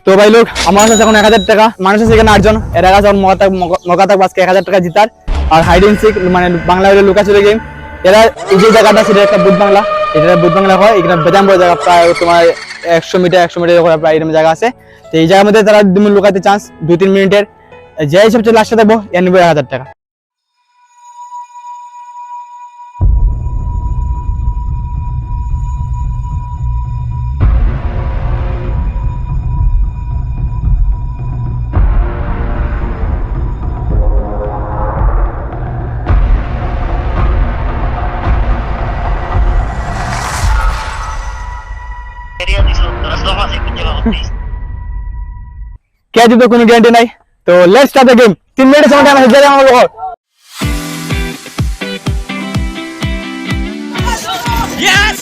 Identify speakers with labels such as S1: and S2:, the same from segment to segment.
S1: তো ভাই লোক আমার কাছে এখন 1000 টাকা, মানুষ আছে এখানে 8 জন, এর কাছে মগা থাকবে আজকে 1000 টাকা জিতার। আর হাইড এন্ড সিক মানে বাংলা হলো লুকাচুরি গেম। এরা এই যে জায়গাটা সেটা একটা বুধ বাংলা, এটা বুধ বাংলা হয়, এখানে বেজাম বড় জায়গা, প্রায় তোমার 100 মিটার করে প্রায় এরকম জায়গা আছে। তো এই জায়গার মধ্যে তারা লুকাতে চান্স 2-3 মিনিটের, যে সবচেয়ে লাস্টে থাকবো এর নিবে 1000 টাকা। কে জিতবে কোনো গ্যারান্টি নাই। তো লেটস স্টার্ট দ্য গেম। 3 মিনিটের সময় টাইম আছে, যে আমার লোক
S2: Yes!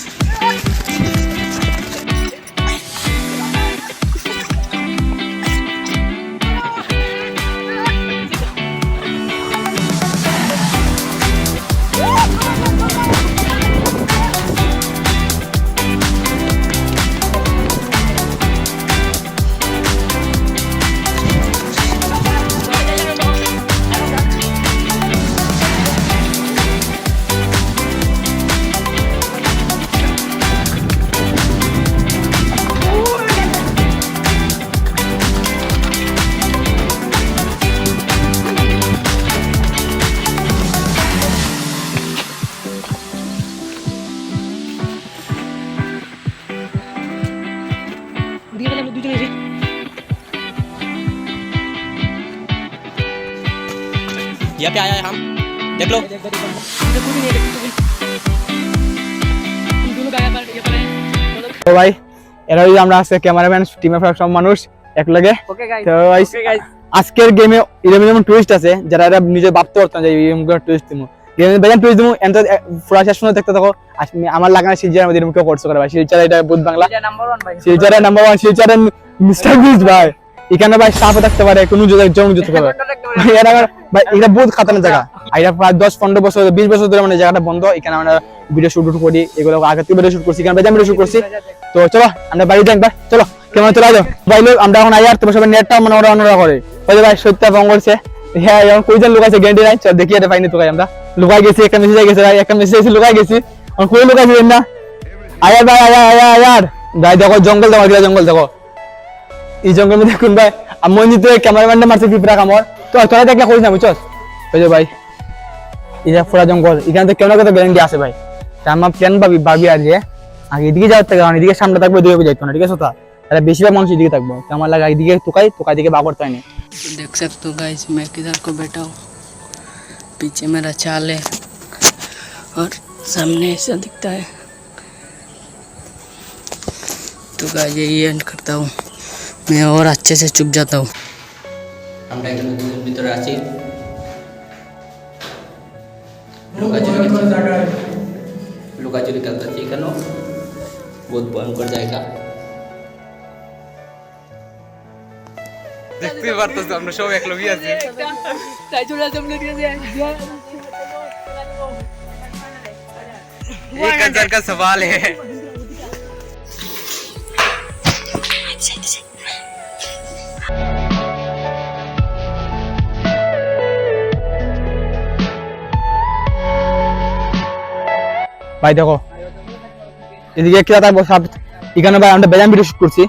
S2: यहाँ पे आया है हम, देख लो।
S1: তো ভাই এরা হচ্ছে আমরা আজকে ক্যামেরাম্যান টিমের সব মানুষ এক লগে। তো আজকের গেমে এরকম যেমন টুইস্ট আছে যারা এরা নিজে ভাবতে পারতো না যে এরকম করে টুইস্ট দিমু, গেমে বেজান টুইস্ট দিমু। এন্ড পুরা শেষ পর্যন্ত দেখতে থাকো। আমার লাগানো শিলচরের মধ্যে এরকম কেউ করছে করে ভাই, শিলচর এটা বুধ বাংলা শিলচরের নাম্বার 1, শিলচরের মিস্টার বিস্ট ভাই। এখানে ভাই সাপও থাকতে পারে, কোনো জমি যেতে পারে এরা ভাই, এটা বহুত খাতারনাক জায়গা। এটা প্রায় 10-15 বছর 20 বছর ধরে মানে জায়গাটা বন্ধ। এখানে আমরা ভিডিও শুট করি, এগুলো আগে থেকে ভিডিও শুট করছি, এখানে বেজান ভিডিও শুট করছি। তো চলো আমরা বাড়ি যাই একবার, চলো কেমন চলে যাও ভাই লোক। আমরা এখন আয়ার তোমার সবাই নেটটা মানে ওরা অন্যরা করে ওই ভাই সত্যি ফোন করছে। হ্যাঁ এখন কইজন লোক আছে গ্যারান্টি নাই, চল দেখি এটা পাইনি। তো ভাই আমরা লুকাই গেছি, একটা মেসেজ গেছে ভাই, একটা মেসেজ এসে লুকাই গেছি। এখন কই লুকাইছিলেন না আয়ার ভাই, আয়ার ভাই দেখো জঙ্গল, দেখো গিলা জঙ্গল দেখো। এই জঙ্গলের মধ্যে কোন ভাই মঞ্জিত ক্যামেরাম্যানটা মারছে পিঁপড়া কামড়। তো তোরা দেখলে করিস না বুঝছস। ওই যে ভাই এই যে পুরা জঙ্গল, এখান থেকে কেমন কত গ্যারান্টি আছে ভাই। আমার প্ল্যান ভাবি আর যে আগে এদিকে যাওয়ার থেকে এদিকে সামনে থাকবো, এদিকে যাইতো না, ঠিক আছে? তাহলে বেশিরভাগ মানুষ এদিকে থাকবো। আমার লাগে এদিকে তোকাই দিকে বাগর তাই নেই।
S3: देख सकते हो गाइस, मैं किधर को बैठा हूँ, पीछे मेरा चाल है और सामने ऐसा दिखता है। तो गाइस यही एंड करता हूँ मैं और अच्छे से चुप जाता हूँ।
S2: আমরা এখানে দুদিন ভিতরে আছি, লুকাচুরি খেলতেছি এখানে, বহুত ভয়ঙ্কর জায়গা। দেখতে পারতেছো আমরা সব এক লগই আছি। एक हजार का सवाल है।
S1: ভাই দেখো এদিকে কি থাকবো সাপ, এখানে ভাই আমরা বেজান ভিডিও শুট করছি,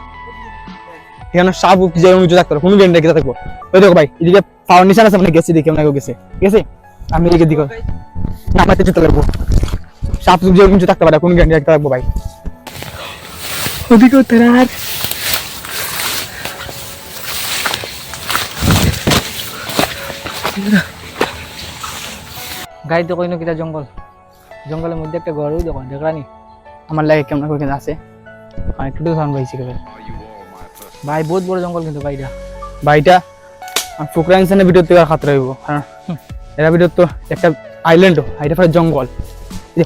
S1: এখানে সাপ যে উঁচু থাকতো কোনো গেন্ডে কি থাকবো। ওই দেখো ভাই এদিকে ফাউন্ডেশন আছে, মানে গেছি দেখি আমরা গেছে, ঠিক আছে? আমি এদিকে দিকে না মারতে যেতে লাগবো, সাপ যে উঁচু থাকতে পারে কোন গেন্ডে থাকবো ভাই। ওদিকে তেরার গাড়ি তো কইনো কিটা জঙ্গল, জঙ্গলের মধ্যে একটা ঘরও দেখো দেখলানি। আমার লাগে কেমন করে আছে একটু সাউন্ড পাইছি ভাই, বহুত বড় জঙ্গল কিন্তু ভাইটা ফুকরাইনসানের ভিতর থেকে খাতরা হইব। হ্যাঁ এরা ভিতর তো একটা আইল্যান্ড, এটা ফলে জঙ্গল,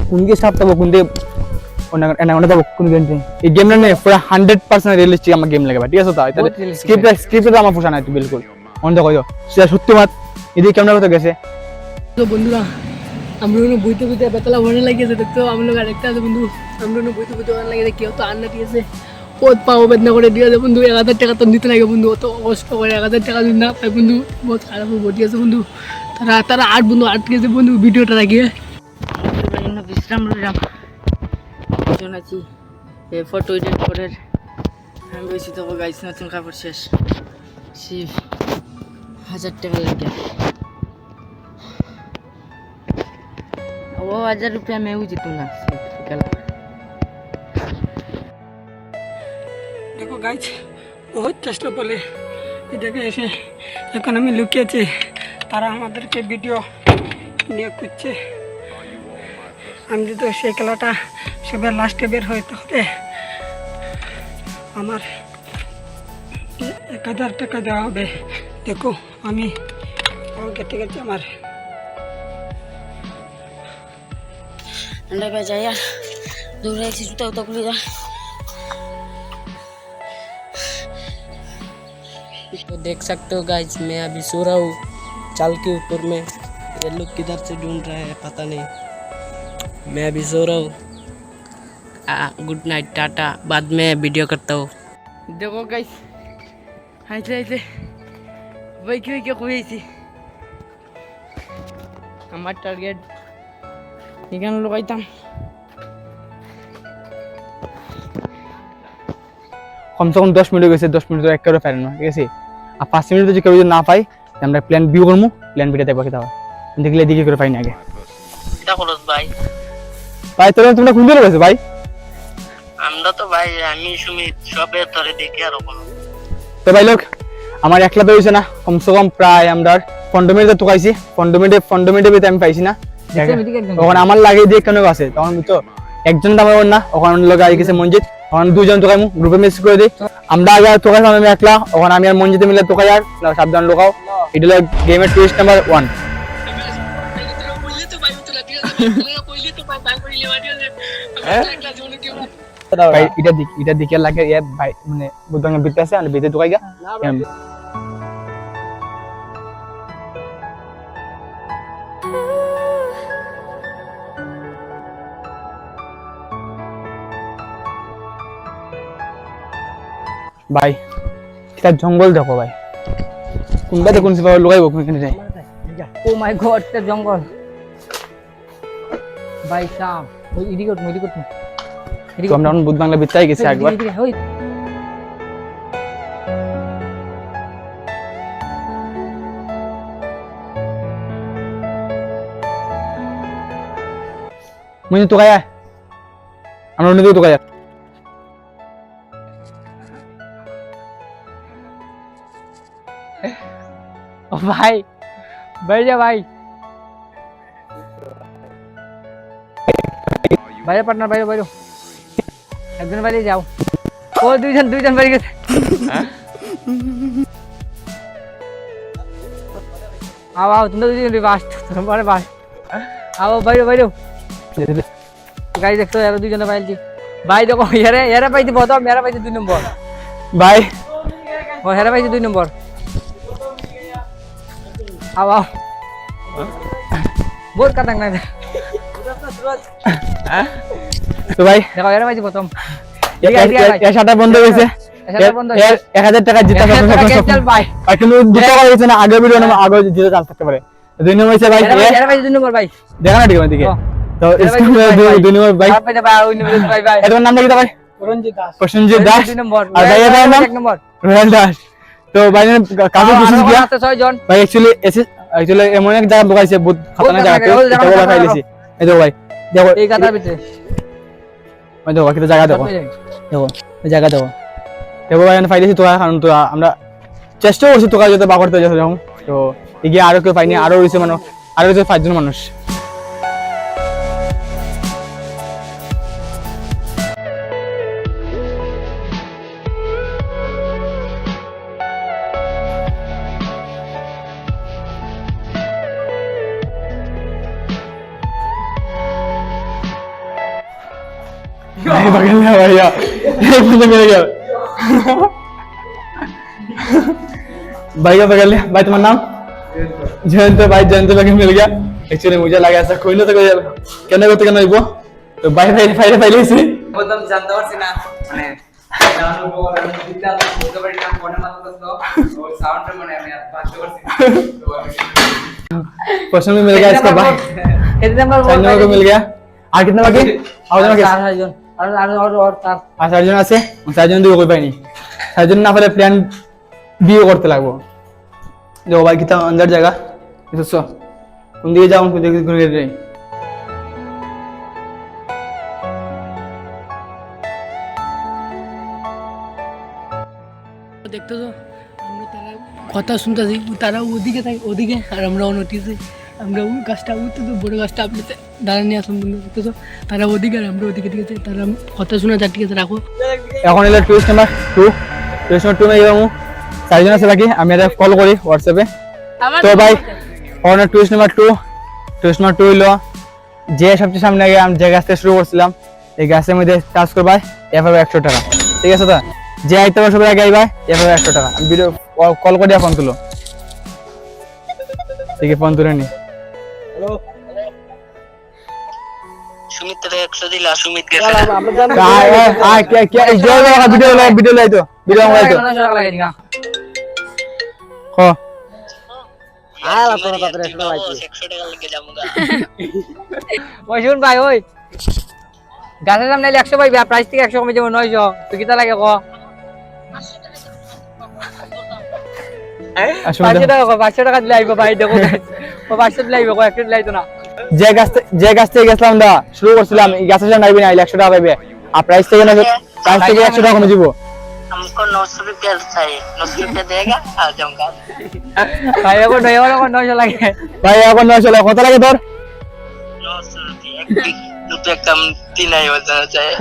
S1: কোন দিকে সাপ থাকবো কোন দিকে অন্য থাকবো কোন গেম নেই। এই গেমটা নেই পুরো 100% রিয়েলিস্টিক আমার গেম লাগে ভাই, ঠিক আছে? তো স্ক্রিপ্ট আমার পোষা নাই বিলকুল, অন্য দেখো সেটা সত্যি মাত। এদিকে কেমন কথা গেছে
S3: তো বন্ধুরা, আমরা বইতে বইতে বেতলা ভরে লাগিয়েছে, দেখতে हम लोग আরেকটা আছে বন্ধু, আমরা বইতে বইতে ভালো লাগে, কেউ তো আর না দিয়েছে বহুত পাও বেদনা করে দিয়ে আছে বন্ধু 1000 টাকা তো নিতে লাগে বন্ধু অত কষ্ট করে 1000 টাকা যদি না পাই বন্ধু বহুত খারাপ বটি আছে বন্ধু তারা আট বন্ধু আটকেছে বন্ধু ভিডিওটা রাখিয়ে বিশ্রাম নিলাম জানাচ্ছি এই ফটো এডিট করে আমি বেশি তো গাইস নতুন কাপড় শেষ শিব 1000 টাকা লাগে वो 1000 रुपया मैं ही जीतूंगा देखो गाइस बहुत চেষ্টা বলে এটাকে এসে এখন আমি লুকিয়েছি তারা আমাদেরকে ভিডিও নিয়ে খুঁজছে আমি যদি সেই খেলাটা সবার লাস্টে বের হয় তাহলে আমার 1000 টাকা দেওয়া হবে দেখো আমি কেটে গেছি আমার अंडा पे जाए यार दूर है जूता उता खुल जा तो देख सकते हो गाइस मैं अभी सो रहा हूँ चाल के ऊपर में ये लोग किधर से ढूंढ रहे हैं पता नहीं मैं अभी सो रहा हूँ गुड नाइट टाटा बाद में वीडियो करता हूँ देखो गाइस ऐसे ऐसे वही क्या कोई ऐसी हमारा टारगेट এখানে লগাইতাম
S1: কমসে কম 10 মিনিট হয়ে গেছে 10 মিনিট তো এক করে পারেন না ঠিক আছে আর 5 মিনিট যদি কেউ যদি না পাই আমরা প্ল্যান বি করবো প্ল্যান বিটা দেখবো কিতা দেখলে দিকে করে পাই না আগে
S3: এটা খরচ ভাই
S1: ভাই তোমরা কোন দিকে গেছে ভাই
S3: আমরা তো ভাই আমি সুমিত সবে ধরে দেখি আর কোন
S1: তো ভাই লোক আমার একলা তো হইছে না কমসে কম প্রায় আমরা 15 মিনিট তো কাইছি 15 মিনিটে ভিতরে আমি পাইছি না ওখানে আমার লাগে দিয়ে কেন আছে তখন তো একজন তো আমার না ওখানে লোক আই গেছে মসজিদ ওখানে দুজন তো কাইমু গ্রুপে মেসেজ করে দিই আমরা আগে তো কাইম আমি একলা ওখানে আমি আর মসজিদে মিলে তো কাই আর সাবধান লোকাও এটা হলো গেমের টুইস্ট নাম্বার 1 ভাই এটা দিকে লাগে ভাই মানে বুদ্ধঙ্গের ভিতরে আছে আর ভিতরে তো কাইগা ভাই এটা জঙ্গল দেখো ভাই কোনটা দেখুন সেভাবে লুকাইবো কোনখানে যাই
S3: ও মাই গড এটা জঙ্গল ভাই সাম ওই ইডিকট
S1: আমরা বুদ্ধ বাংলা বিতাই গেছে একবার মুঝে তো গায়া আমরা অন্য দিকে তো গায়া
S3: भाई बैठ जा भाई বাইরে পার্টনার বাইরে বাইরে একজন বাইরে যাও ও দুইজন বাইরে গেছে আও তোমরা দুইজন বাস তোমার বাস আও বাইরে বাইরে গাইস দেখো এরা দুইজন বাইরে ভাই দেখো এরা পাইতে বতো মেরা পাইতে 2 নম্বর
S1: ভাই
S3: ও এরা পাইতে 2 নম্বর आओ बहुत खतरनाक है
S1: तो भाई
S3: देखो यार भाई प्रथम
S1: ये শাটা বন্ধ হয়েছে 1000 টাকা জিতা
S3: চল ভাই
S1: আর কিন্তু 2 টাকা হয়েছে না আগে ভিডিও না আগে জিতে চাল থাকতে পারে 2 নম্বর হয়েছে ভাই
S3: यार भाई 2 নম্বর ভাই
S1: দেখা না ঠিক আছে দিকে তো इसको 2 নম্বর ভাই
S3: ভাই ভাই
S1: এর নাম কি ভাই প্রসেনজিৎ দাস
S3: 2 নম্বর
S1: আর ভাই এর নাম
S3: 1 নম্বর
S1: রয়্যাল দাস तो भाई ने काफी कोशिश किया भाई एक्चुअली एमन एक जगह बुकाइছে बहुत खतरनाक जगह पे এটা বলা খাইলেছি এই দেখো ভাই দেখো
S3: এই গাদার ভিতরে
S1: ওই দেখো কিটা জায়গা দেখো দেখো এই জায়গা দেখো দেখো ভাই আমি ফাইলেছি তো কারণ তো আমরা চেষ্টা করছি তো যাতে বা করতে যাচ্ছি যখন তো এগিয়ে আরো কেউ পাইনি আরো রয়েছে মানুষ আরো রয়েছে 5 জন মানুষ भाई पकड़ लिया भैया एक मुझे मिल गया भाई का पकड़ लिया भाई तुम्हारा नाम जयंत भाई जयंत भाई मिल गया एक्चुअली मुझे लगा ऐसा कोई ना तो कोई कहने को तो कहना वो तो भाई भाई भाई भाई से
S2: एकदम जानता और से ना माने
S1: प्रश्न भी मिल गया इसका भाई,
S3: कितने नंबर
S1: 4 नंबर को मिल गया। और कितना बाकी? और জন
S3: চার জন আর চার
S1: আর 4 জন আছে, 4 জন দিয়ে কই পাইনি। 4 জন না পারে প্ল্যান বিও করতে লাগবো। দেখো ভাই কিতা अंदर জায়গা বুঝছো, কোন দিকে যাও কোন দিকে ঘুরে রে।
S3: দেখতেছো আমরা তারা কথা শুনতেছি, তারা ওদিকে থাকে ওদিকে আর আমরা অনটিতে, আমরা ওই গাছটা উঠতেছো বড় গাছটা আপনাতে দাঁড়া নিয়ে আসুন বন্ধু। দেখতেছো তারা ওদিকে আর আমরা ওদিকে দিকে যাই, তারা কথা শোনা যার ঠিক আছে রাখো।
S1: এখন এলো টুইস্ট নাম্বার 2, টুইস্ট নাম্বার 2 মে যাবো। 4 জন আছে বাকি, আমি এটা কল করি হোয়াটসঅ্যাপে। তো ভাই এখন টুইস্ট নাম্বার 2, টুইস্ট নাম্বার 2 হলো যে সবচেয়ে সামনে আগে আমি যে গাছ থেকে শুরু করছিলাম এই গাছের মধ্যে কাজ করবাই এভাবে 100 টাকা, ঠিক আছে? তো যে আইতে পারবে সবাই আগে আইবা এভাবে 100 টাকা। আমি ভিডিও কল করে ফোন তুলো, ঠিক আছে? ফোন তুলে নি।
S2: সুমিত রে 100 দিলা, সুমিত গেছে
S1: ভিডিও লাইতো হ
S3: শুন ভাই, ওই গাছের সামনে 100 পাইবে, প্রাইস থেকে 100 কমে যাবো 900। তুই কিতা লাগে ক? 500 টাকা 500 টাকা দিলে আইবো ভাই। দেখো 500 দিলে আইবো, 100 দিলে আইতো না।
S1: যে গাছ থেকে গেছিলাম দা শুরু করছিলাম এই গাছের সামনে আইবি না, 100 টাকা পাইবে। আর প্রাইস থেকে 100 টাকা কমে দিব।
S2: हमको 900 रुपया चाहिए, 900 रुपया देगा आ जाऊंगा
S3: ভাই এখন 900 লাগে
S1: ভাই, এখন 900 টাকা কত লাগে তোর?
S2: 900 रुपया कम 3 नहीं हो जाना चाहिए।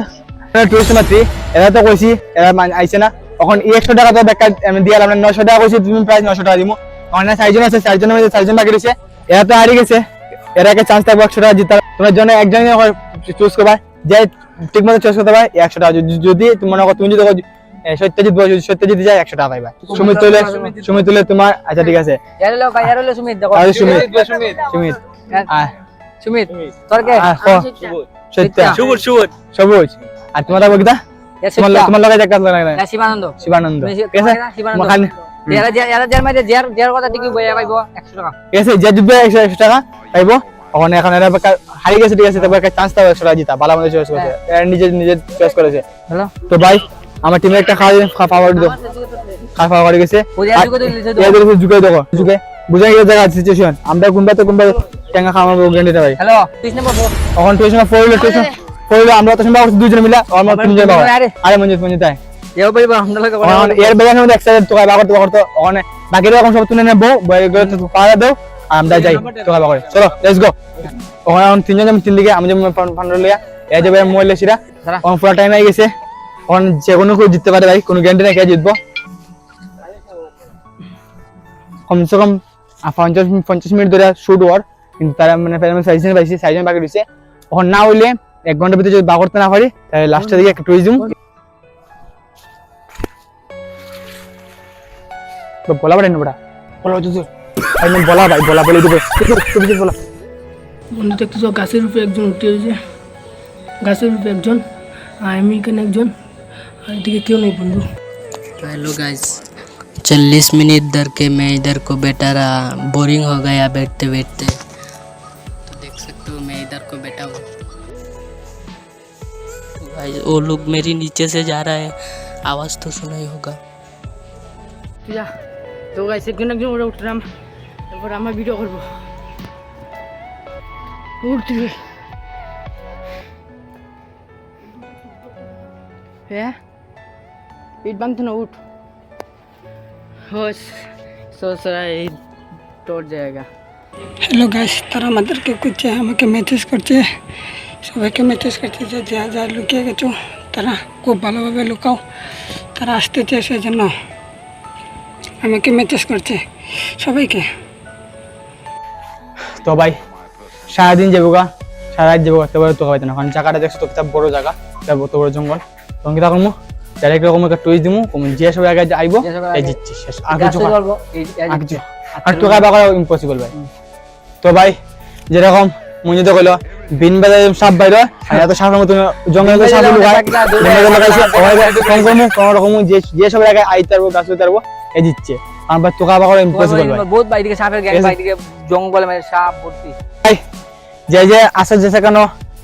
S1: টুইস্ট নাম্বার 3 এরা তো কইছি, এরা আইছে না। এখন 100 টাকা তো বেকার আমি দিয়ালাম না, 900 টাকা কইছি, তুমি প্রাইস 900 টাকা দিমু। এখন 4 জন আছে, 4 জনের মধ্যে 4 জন বাকি রইছে, এরা তো হারিয়ে গেছে। এরা একটা চান্স থাকবে 100 টাকা জিতার। তোমার জন্য একজনই চুজ করবা, যে ঠিকমতো চয়েস করতে পারে 100 টাকা। যদি তুমি মনে করো তুমি যদি সত্য জিতবো, যদি সত্য জিতে যায় 100 টাকা পাইবা। সুমিত তুলে তোমার, আচ্ছা ঠিক আছে।
S3: এরলো ভাই, এরলো সুমিত। দেখো সুমিত তোর কে
S1: সত্য সবুজ। আর তোমার লাগবে কিটা? তোমার লগে একটা লাগে না, শিবানন্দ, ঠিক আছে? মাখান
S3: এরা যার মধ্যে যার কথা ঠিকই বইয়া পাইবো 100 টাকা,
S1: ঠিক আছে? যে জিতবে 100 টাকা পাইবো। এখন এরা হারিয়ে গেছে, ঠিক আছে? তবে একটা চান্স পাবে 100 টাকা জিতা, ভালো মতো চয়েস করেছে, এরা নিজে চয়েস করেছে।
S3: হ্যালো
S1: তো ভাই আমার টিমে একটা খাওয়া করে গেছে, ঝুঁকে দেখো ঝুঁকে বুঝা গেছে জায়গা সিচুয়েশন। আমরা কোনবা টেঙ্গা খাওয়াবো গ্যান্ডিটা ভাই।
S3: হ্যালো টুইস্ট নাম্বার 4
S1: এখন টুইস্ট নাম্বার 4 হলো আমরা তো সম্ভব 2 জন মিলা আর আমরা 3 জন বাবা। আরে মঞ্জিত তাই
S3: এও বলবো আমরা লাগে
S1: এর বেলার মধ্যে এক্সাইটেড তো বাবা করতে ওখানে বাকিরা এখন সব তুলে নেবো, পাড়া দাও আমরা যাই তো বাবা করে। চলো লেটস গো। এখন 3 জন, আমি 3 দিকে, আমি যেমন ফান্ড লিয়া এই যে মোবাইল লেছিরা এখন পুরো টাইম হয়ে গেছে। এখন যে কোনো কেউ জিততে পারে ভাই, কোনো গ্যারান্টি নাই কে জিতবো। কমসে কম 50 মিনিট ধরে শুট হওয়ার, কিন্তু তারা মানে পাইছি 4 জন বাকি রয়েছে। এখন না হইলে 1 ঘন্টার ভিতরে যদি বা করতে না পারি তাহলে লাস্টের দিকে একটা টুইজম তো বলা পারেন না বড়া বলা হচ্ছে আমি বলা ভাই বলা বলে দিবে তুমি বলা।
S3: বন্ধু দেখতেছো গাছের উপরে একজন উঠে হয়েছে, গাছের উপরে একজন, আর আমি এখানে একজন, আর এদিকে কেউ নেই বন্ধু।
S4: हेलो गाइस 40 मिनट इधर के मैं इधर को बैठा रहा, बोरिंग हो गया बैठते बैठते। तो देख सकते हो मैं इधर को बैठा हूँ। गाइस वो लोग मेरी नीचे से जा रहा है, आवाज़ तो सुना ही होगा।
S3: তো গাইস একজন ওরা উঠলাম, তারপর আমরা ভিডিও করবো। উঠছি হ্যাঁ পিঠ বাঁধতে না, উঠ সোসরা এই তোর জায়গা। হ্যালো গাইস, তারা আমাদেরকে করছে, আমাকে মেসেজ করছে, সবাইকে মেসেজ করছে যে যা যা লুকিয়ে গেছো তারা খুব ভালোভাবে লুকাও, তারা আসতে চায় সেজন্য আমাকে মেসেজ করছে সবাইকে।
S1: তো ভাই সারাদিন যাবো গা, সারা রাত যাবো, তারপরে তো হয়তো না, কারণ জায়গাটা দেখছো তো বড় জায়গা, তো বড় জঙ্গল, তখন কি থাকবো ডাইরেক্ট রকম একটা টুইস্ট দিমু, যে সবাই আগে আইবো এই জিতছি শেষ। আর কিছু আর টাকা বাকা ইম্পসিবল ভাই। তো ভাই যেরকম মঞ্জিত কইলো বিন বাজার সাপ বাইরে আর এত সাপের মতো জঙ্গলে সাপ লুকায় কোন রকম যে সব জায়গায় আইতে পারবো গাছ হইতে পারবো এ দিচ্ছে আমরা তোকা বাকর ইম্পসিবল ভাই
S5: বহুত বাইরে সাপের গ্যাং বাইরে জঙ্গলে মানে সাপ ভর্তি
S1: যে যে আসে যে কেন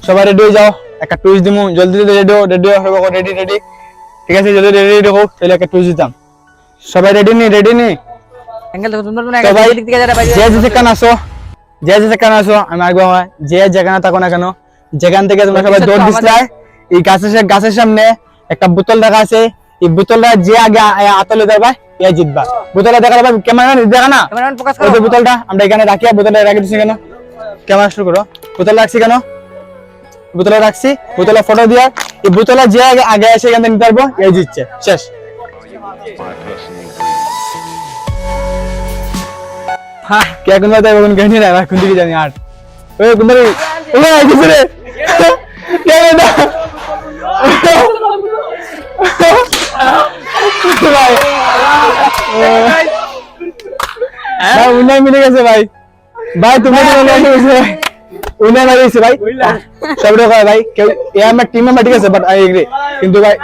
S1: সবাই রেডি হয়ে যাও একটা টুইস্ট দিমু জলদি রেডি হবে রেডি ঠিক আছে যদি রেডি হও তাহলে একটা টুইস্ট দিতাম সবাই রেডি নি
S5: অ্যাঙ্গেল দেখো তোমরা
S1: তো ভাই,
S5: দিক থেকে যারা বাইরে
S1: যে যেখানে আসো আমি আগে যে যেখানে থাকো না কেন যেখান থেকে তোমরা সবাই দৌড় দিছিলে এই গাছের সামনে একটা বোতল রাখা আছে এই বোতলটা যে আগে আতলে দেবা এ জিতবা বোতলটা দেখা যাবে ক্যামেরা দেখা না
S5: ক্যামেরাম্যান ফোকাস
S1: ওই
S5: করো
S1: যে বোতলটা আমরা এখানে রাখি বোতলটা রেখে দিছি কেন ক্যামেরা শুরু করো বোতল রাখছি কেন বোতলে রাখছি বোতলে ফটো দিয়া এই বোতলে যে আগে এসে এখান থেকে নিতে পারবো এই জিতছে শেষ হ্যাঁ কে কোন কথা এখন গেনি না কোন দিকে জানি আর ওই কোন দিকে ওই কিছু রে কে না ভাই ভাই উনি মিলে গেছে ভাই ভাই তুমি উনি লাগিয়েছে ভাই সব রকম ভাই কেউ এ আমার টিম মেম্বার ঠিক আছে বাট আই এগ্রি কিন্তু ভাই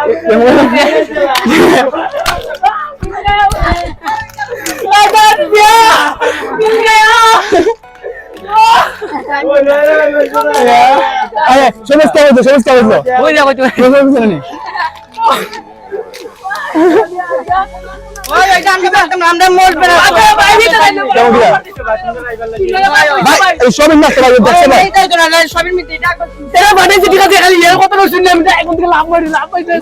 S1: আরে সবুজ কে বলছো
S5: ওই দেখো তুমি ওই এটা আমরা মরবে না ভাই ভিতরে
S1: ভাই সবই না ভাই দেখছে ভাই
S5: এইটাই তো না সবের মধ্যে এটা
S3: এরা বানাইছে ঠিক আছে খালি এর কথা শুনলে আমি এখন থেকে লাভ পাইতে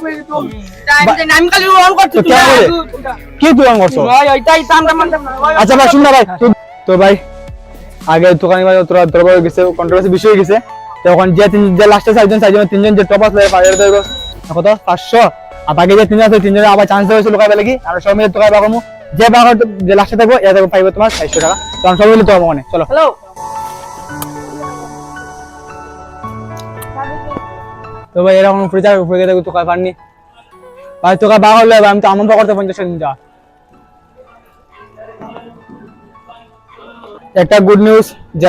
S5: আমি খালি অন করতে
S1: তো কে বলে কি তুই অন করছো
S5: ভাই ওইটাই টানটা মানতাম না
S1: আচ্ছা ভাই শুন না ভাই তো ভাই আগে দোকানে ভাই তোরা দরবার গেছে কন্ট্রোভার্সি বিষয় হয়ে গেছে তখন যে লাস্টে চারজন তিনজন যে টপ আছে পাইরে দেব কত 500 আর বাকি যে তিনজন আছে তিনজনের আবার চান্স হয়েছে লোকাল লাগি আর সব মিলে তোকা বাগামু যে বাগার যে লাস্টে থাকবো এ দেবো পাইবো তোমার 600 টাকা তখন সব মিলে তো হবে চলো
S5: হ্যালো
S1: তো ভাই এরকম উপরে গিয়ে তোকা পারনি ভাই তোকা বাগার লয় আমি তো আমন করতে 50 টাকা যা একটা গুড নিউজ যে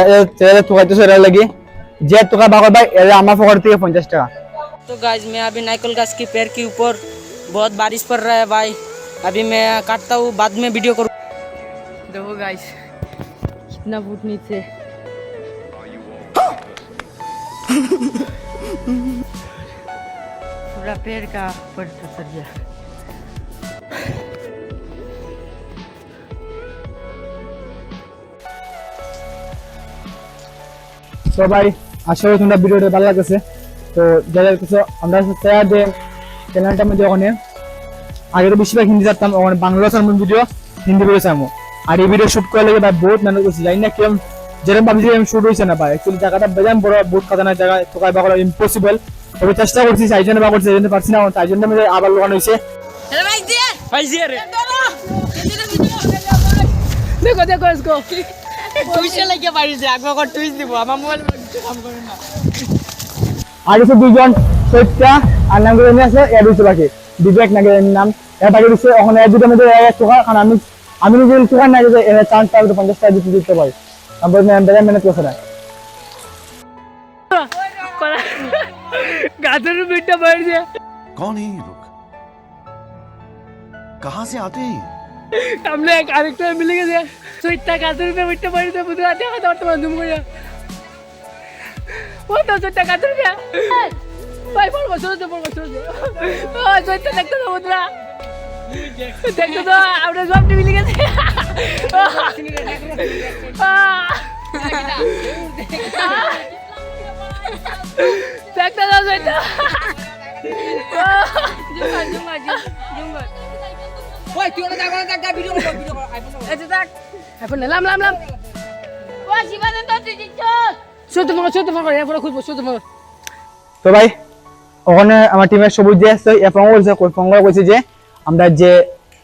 S1: তোকাইতেছে এর লাগি যে তোকা বাগার ভাই এর আমার পকেট থেকে 50 টাকা
S4: तो गाइस मैं अभी नारियल गाछ की पेड़ के ऊपर बहुत बारिश पड़ रहा है भाई अभी मैं काटता हूँ बाद में वीडियो करूँ
S3: देखो गाइस कितना फुट नीचे पूरा पेड़ का ऊपर सर गया
S1: সবাই আশা করি তোমরা ভিডিওটা ভালো লাগছে তো যাদের কিছু আমরা চাই যে চ্যানেলটা মধ্যে ওখানে আগে তো বেশিরভাগ হিন্দি জানতাম ওখানে বাংলা সামন ভিডিও হিন্দি ভিডিও সামো আর এই ভিডিও শুট করলে ভাই বহুত মেহনত করছি জানি না কেমন যেরকম ভাবছি আমি শুট হয়েছে না ভাই অ্যাকচুয়ালি জায়গাটা বেজান বড় বহুত খাতানা জায়গা তোকাই বাকলা ইম্পসিবল তবে চেষ্টা করছি চাইজনে বা করছি যেতে পারছি না তাই জন্য আমাদের আবার লোকানো হয়েছে
S3: देखो देखो इसको
S5: টুইস্টে লাগিয়ে পারিছে একবার টুইস্ট দিব আমার মোবাইল কাম করে না
S1: আর আছে দুজন সৈত্যা আর নাম করে নিয়ে আসে এর হচ্ছে বাকি বিবেক নাকি নাম এর বাকি হচ্ছে ওখানে এক দুটোর মধ্যে টাকা কারণ আমি নিজে টাকা না যে এর চান্স পাবে 50 টাকা দিতে পারি আমরা মেহনত করছে না
S3: गाजर में बेटा बैठ गया
S6: कौन है ये लोग कहां से आते हैं
S3: हमने एक कैरेक्टर मिल गया तो इतना गाजर में बेटा बैठ गया मुझे आते हैं तो मालूम हो गया वो तो इतना गाजर में भाई बोल बसो तो जो इतना लगता था मुद्रा देखो तो आपने सब मिल गया देखता था बेटा
S5: ওই তুই ওটা দেখা ভিডিও কর
S3: এটা দেখ এখন লাম ও জীবনে তো তুই শুধু মনে এরপরে খুঁজবো শুধু মনে
S1: তো ভাই ওখানে আমার টিমের সবুজ যে আছে এ ফঙ্গ বলছে ফঙ্গ কইছে যে আমরা যে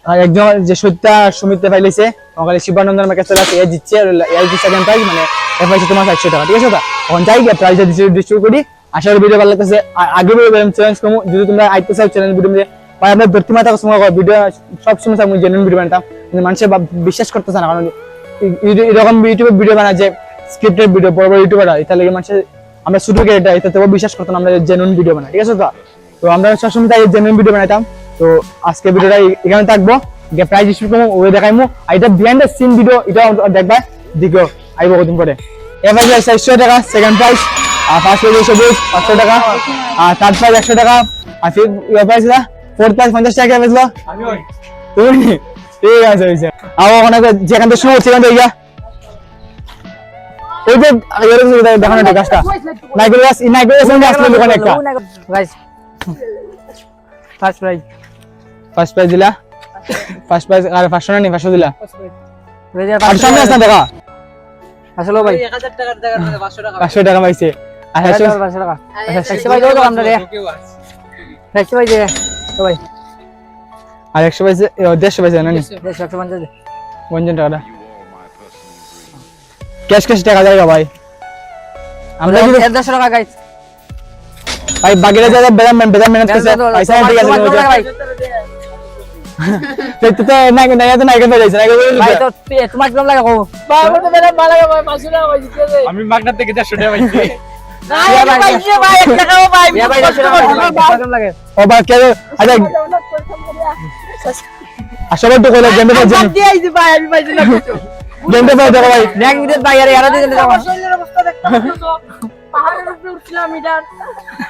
S1: একজন যে সত্যা সুমিতে পাইলেছে ওখানে শিবানন্দন আমার কাছে আছে এ জিতছে এ জিতছে সেকেন্ড প্রাইজ মানে এ পাইছে তোমার 100 টাকা ঠিক আছে তো এখন যাই গিয়ে প্রাইজ ডিস্ট্রিবিউট করি আশা করি ভিডিও ভালো লাগতেছে আগে ভিডিও চ্যালেঞ্জ করব যদি তোমরা আইতে চাও চ্যালেঞ্জ ভিডিও মধ্যে ভাই আমরা ধরতে মাথা সময় ভিডিও সব সময় আমি জেনুইন ভিডিও বানাতাম কিন্তু মানুষ বিশ্বাস করতেছে না কারণ এরকম ইউটিউবে ভিডিও বানায় যে স্ক্রিপ্টেড ভিডিও বড় বড় ইউটিউবাররা এটা লাগে মানুষ আমরা ছোট ক্যারেক্টার এটাতে বিশ্বাস করতাম আমরা জেনুইন ভিডিও বানাই, ঠিক আছে? তো আমরা সবসময় তাই জেনুইন ভিডিও বানাইতাম। তো আজকে ভিডিওটা এখানে থাকবো, প্রাইজ ডিস্ট্রিবিউট করবো, ওই দেখাইমু। আর এটা বিহাইন্ড দ্য সিন ভিডিও, এটা দেখবা, দিকেও আইব কদিন পরে। এবার 400 টাকা সেকেন্ড প্রাইজ, আর ফার্স্ট প্রাইজ 500 টাকা, আর থার্ড প্রাইজ 100 টাকা, আর প্রাইজ ফোর্থ প্রাইজ 50 টাকা বেচলো তুমি। ঠিক আছে হয়েছে। আর ওখানে যেখান থেকে শুরু হচ্ছে সেখান থেকে ওই যে দেখানো একটা গাছটা নাইকেল গাছ, নাইকেল গাছ আসলে দোকানে একটা
S5: guys first prize
S1: first prize দিলা, ফার্স্ট প্রাইজ আর 500 না নি 500 দিলা, আর সামনে আসনা দেখা
S5: আসলে ভাই
S3: 1000 টাকার জায়গায় 500 টাকা
S1: 500 টাকা পাইছে। আর
S5: 500 টাকা আচ্ছা ভাই দাও আমরা রে 500 ভাই দে তো ভাই
S1: আর 100 পাইছে, 150 পাইছে না নি
S5: 150
S1: 50 টাকা ক্যাশ ক্যাশ টাকা দেगा ভাই। আমরা
S5: 150 টাকা গাইস
S1: ভাই বাকিরা যারা বেদাম মেহনত করছে পয়সা ঠিক আছে
S5: ভাই
S1: তো না না তো না কেন যাইছে না
S5: ভাই তো তোমার কম লাগে কো
S3: ভাই আমার তো মেরা ভালো লাগে ভাই 500 টাকা ভাই দিতে দে।
S1: আমি মাগনা থেকে 150 টাকা পাইছি।
S3: ভাই ভাই 1 টাকাও ভাই
S5: ইয়া ভাই 100 টাকা কম লাগে
S1: ও বা কে আচ্ছা আসলে তো কইলা গেমে
S3: বাদ
S1: বাজে
S3: দিয়ে আইছি ভাই আমি পাইছি না কিছু।
S1: গেমে বাজে ভাই
S5: নেক ভিডিও ভাই আরে দিতে দাও
S3: আমার শরীরের অবস্থা দেখতে পাচ্ছো পাহাড়ের উপরে উঠছিলাম মিটার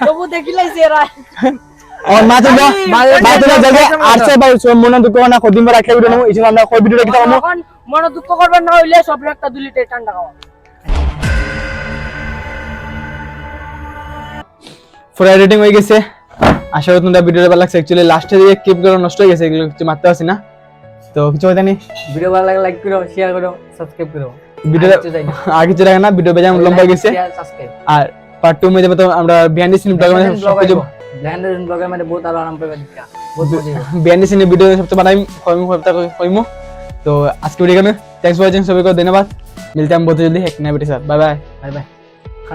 S3: তবু দেখিলাইছে এরা
S1: और मात्र जगह 800 भाई মনে দুঃখ না কদিন পর একটা ভিডিও নেব এই জন্য আমরা কই ভিডিও দেখতে পাবো।
S3: এখন মন দুঃখ করবেন না হইলে সব একটা 2 লিটার ঠান্ডা খাওয়া
S1: ফুল এডিটিং হয়ে গেছে। আশা করি তোমরা ভিডিওটা ভালো লাগছে। অ্যাকচুয়ালি লাস্টে দিয়ে ক্লিপ গুলো নষ্ট হয়ে গেছে, এগুলো কিছু মারতে পারছি না, তো কিছু হইতা নেই।
S5: ভিডিও ভালো লাগলে লাইক করো শেয়ার করো সাবস্ক্রাইব করো
S1: ভিডিওটা আর কিছু লাগে না, ভিডিও বেজাম লম্বা হয়ে গেছে।
S5: সাবস্ক্রাইব
S1: আর পার্ট 2 মে তো আমরা বিহাইন্ড দ্য সিন ব্লগ মানে সব কিছু
S5: ব্ল্যান্ডার ব্লগের মধ্যে বহুত আরাম পাবে দেখা বহুত মজা হবে
S1: বিহাইন্ড দ্য সিন ভিডিও সবচেয়ে বানাই কইমু। তো আজকে ভিডিও এখানে, থ্যাঙ্কস ফর ওয়াচিং, সবাইকে ধন্যবাদ। मिलते हैं हम बहुत जल्दी एक नए वीडियो के साथ। Bye bye.
S5: Bye bye